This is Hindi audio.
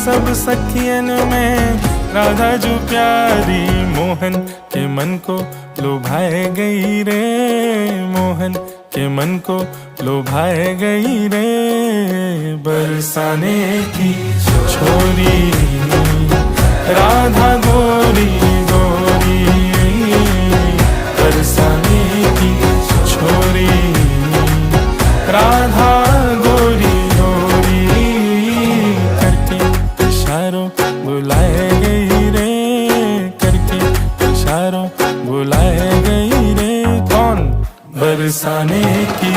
सब सखियन में राधा जो प्यारी, मोहन के मन को लुभाए गई रे, मोहन के मन को लुभाए गई रे। बरसाने की छोरी राधा गोरी गोरी, बरसाने की छोरी राधा गोरी गोरी, करके इशारों बुलाए गई रे, करके इशारों बुलाए गई रे। कौन? बरसाने की